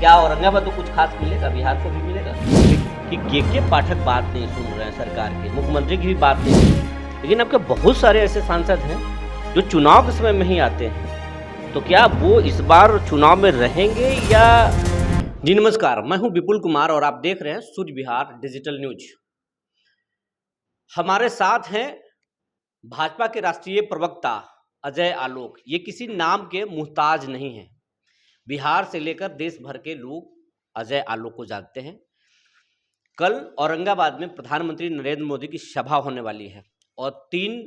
क्या औरंगाबाद तो कुछ खास मिलेगा, बिहार को भी मिलेगा? कि के पाठक बात नहीं सुन रहे हैं सरकार की, मुख्यमंत्री की भी बात नहीं सुन रहे, लेकिन आपके बहुत सारे ऐसे सांसद हैं जो चुनाव के समय में ही आते हैं, तो क्या वो इस बार चुनाव में रहेंगे या? जी नमस्कार, मैं हूं विपुल कुमार और आप देख रहे हैं सूर्य विहार डिजिटल न्यूज। हमारे साथ हैं भाजपा के राष्ट्रीय प्रवक्ता अजय आलोक। ये किसी नाम के मुहताज नहीं हैं। बिहार से लेकर देश भर के लोग अजय आलोक को जानते हैं। कल औरंगाबाद में प्रधानमंत्री नरेंद्र मोदी की सभा होने वाली है और 3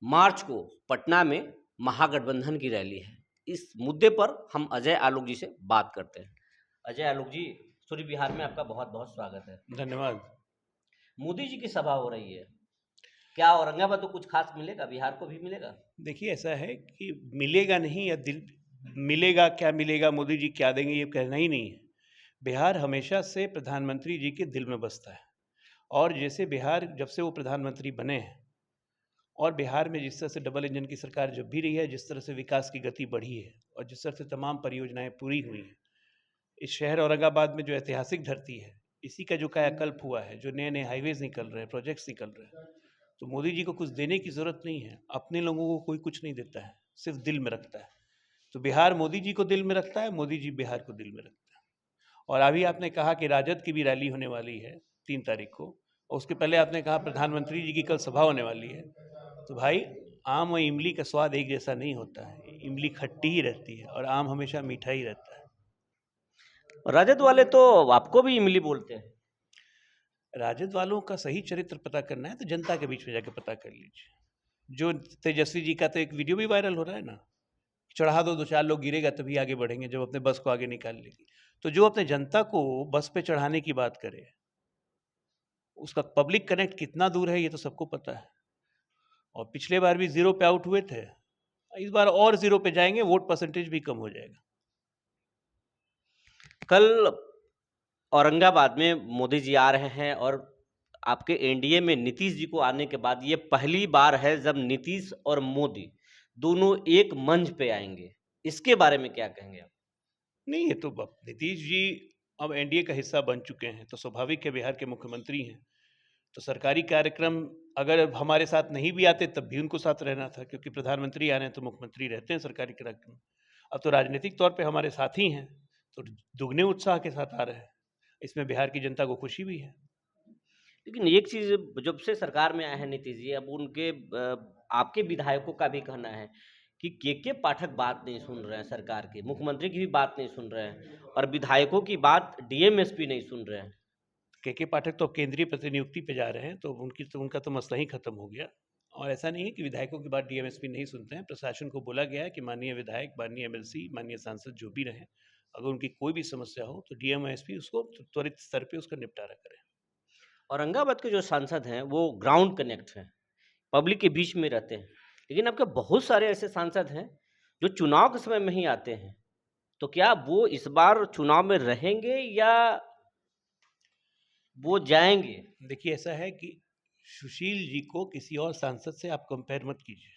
मार्च को पटना में महागठबंधन की रैली है। इस मुद्दे पर हम अजय आलोक जी से बात करते हैं। अजय आलोक जी, सूर्य विहार में आपका बहुत बहुत स्वागत है। धन्यवाद। मोदी जी की सभा हो रही है, क्या औरंगाबाद तो कुछ खास मिलेगा, बिहार को भी मिलेगा? देखिए, ऐसा है कि मिलेगा नहीं या दिल मिलेगा, क्या मिलेगा, मोदी जी क्या देंगे, ये कहना ही नहीं है। बिहार हमेशा से प्रधानमंत्री जी के दिल में बसता है और जैसे बिहार जब से वो प्रधानमंत्री बने हैं और बिहार में जिस तरह से डबल इंजन की सरकार जब भी रही है, जिस तरह से विकास की गति बढ़ी है और जिस तरह से तमाम परियोजनाएं पूरी हुई हैं, इस शहर औरंगाबाद में जो ऐतिहासिक धरती है, इसी का जो कायाकल्प हुआ है, जो नए नए हाईवेज निकल रहे हैं, प्रोजेक्ट्स निकल रहे हैं, तो मोदी जी को कुछ देने की ज़रूरत नहीं है। अपने लोगों को कोई कुछ नहीं देता है, सिर्फ दिल में रखता है। तो बिहार मोदी जी को दिल में रखता है, मोदी जी बिहार को दिल में रखता है। और अभी आपने कहा कि राजद की भी रैली होने वाली है 3 तारीख को, और उसके पहले आपने कहा प्रधानमंत्री जी की कल सभा होने वाली है। तो भाई, आम और इमली का स्वाद एक जैसा नहीं होता है। इमली खट्टी ही रहती है और आम हमेशा मीठा ही रहता है। राजद वाले तो आपको भी इमली बोलते हैं। राजद वालों का सही चरित्र पता करना है तो जनता के बीच में जाके पता कर लीजिए। जो तेजस्वी जी का तो एक वीडियो भी वायरल हो रहा है ना, चढ़ा दो 2-4 लोग गिरेगा तभी आगे बढ़ेंगे जब अपने बस को आगे निकाल लेगी। तो जो अपने जनता को बस पे चढ़ाने की बात करे, उसका पब्लिक कनेक्ट कितना दूर है ये तो सबको पता है। और पिछले बार भी 0 पे आउट हुए थे, इस बार और 0 पे जाएंगे, वोट परसेंटेज भी कम हो जाएगा। कल औरंगाबाद में मोदी जी आ रहे हैं और आपके एनडीए में नीतीश जी को आने के बाद ये पहली बार है जब नीतीश और मोदी दोनों एक मंच पे आएंगे। इसके बारे में क्या कहेंगे आप? नहीं, ये तो नीतीश जी अब एनडीए का हिस्सा बन चुके हैं, तो स्वाभाविक है, बिहार के मुख्यमंत्री हैं। तो सरकारी कार्यक्रम अगर हमारे साथ नहीं भी आते तब भी उनको साथ रहना था, क्योंकि प्रधानमंत्री आ रहे हैं तो मुख्यमंत्री रहते हैं सरकारी कार्यक्रम। अब तो राजनीतिक तौर पे हमारे साथ ही हैं, तो दुगने उत्साह के साथ आ रहे हैं। इसमें बिहार की जनता को खुशी भी है। लेकिन एक चीज, जब से सरकार में आए हैं नीतीश जी, अब उनके आपके विधायकों का भी कहना है कि के पाठक बात नहीं सुन रहे हैं सरकार की, मुख्यमंत्री की भी बात नहीं सुन रहे हैं और विधायकों की बात डीएमएसपी नहीं सुन रहे हैं। के पाठक तो अब केंद्रीय प्रतिनियुक्ति पे जा रहे हैं, तो उनका तो मसला ही खत्म हो गया। और ऐसा नहीं है कि विधायकों की बात डीएमएसपी नहीं सुनते हैं। प्रशासन को बोला गया है कि माननीय विधायक, माननीय एमएलसी, माननीय सांसद जो भी रहें, अगर उनकी कोई भी समस्या हो तो डीएमएसपी उसको त्वरित स्तर पे उसका निपटारा करें। औरंगाबाद के जो सांसद हैं वो ग्राउंड कनेक्ट हैं, पब्लिक के बीच में रहते हैं, लेकिन आपके बहुत सारे ऐसे सांसद हैं जो चुनाव के समय में ही आते हैं, तो क्या वो इस बार चुनाव में रहेंगे या वो जाएंगे? देखिए, ऐसा है कि सुशील जी को किसी और सांसद से आप कंपेयर मत कीजिए।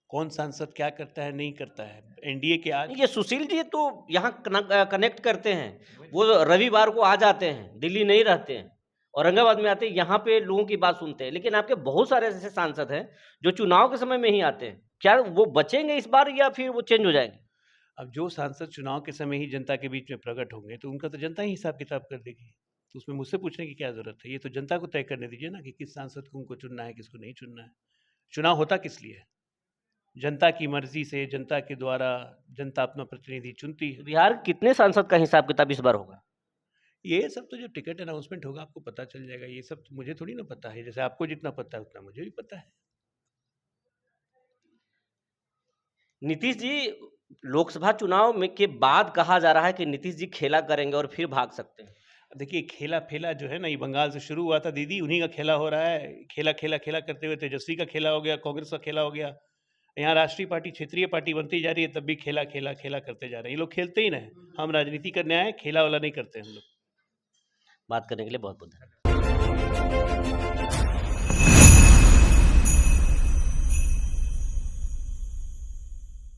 कौन सांसद क्या करता है नहीं करता है, एनडीए के आज ये सुशील जी तो यहाँ कनेक्ट करते हैं, वो रविवार को आ जाते हैं, दिल्ली नहीं रहते हैं, औरंगाबाद में आते हैं, यहाँ पे लोगों की बात सुनते हैं। लेकिन आपके बहुत सारे ऐसे सांसद हैं जो चुनाव के समय में ही आते हैं, क्या वो बचेंगे इस बार या फिर वो चेंज हो जाएंगे? अब जो सांसद चुनाव के समय ही जनता के बीच में प्रकट होंगे तो उनका तो जनता ही हिसाब किताब कर देगी। तो उसमें मुझसे पूछने की क्या जरूरत है? ये तो जनता को तय करने दीजिए ना कि किस सांसद को उनको चुनना है, किसको नहीं चुनना है। चुनाव होता किस लिए है? जनता की मर्जी से, जनता के द्वारा जनता अपना प्रतिनिधि चुनती है। बिहार कितने सांसद का हिसाब किताब इस बार होगा? ये सब तो जब टिकट अनाउंसमेंट होगा आपको पता चल जाएगा। ये सब तो मुझे थोड़ी ना पता है, जैसे आपको जितना पता है उतना मुझे भी पता है। नीतीश जी, लोकसभा चुनाव में के बाद कहा जा रहा है कि नीतीश जी खेला करेंगे और फिर भाग सकते हैं। देखिए, खेला फेला जो है ना, ये बंगाल से शुरू हुआ था दीदी, उन्हीं का खेला हो रहा है। खेला खेला खेला करते हुए तेजस्वी का खेला हो गया, कांग्रेस का खेला हो गया। यहाँ राष्ट्रीय पार्टी क्षेत्रीय पार्टी बनती जा रही है, तब भी खेला खेला खेला करते जा रहे हैं। ये लोग खेलते ही रहे, हम राजनीति करने आए, खेला वाला नहीं करते हम लोग। बात करने के लिए बहुत बहुत धन्यवाद।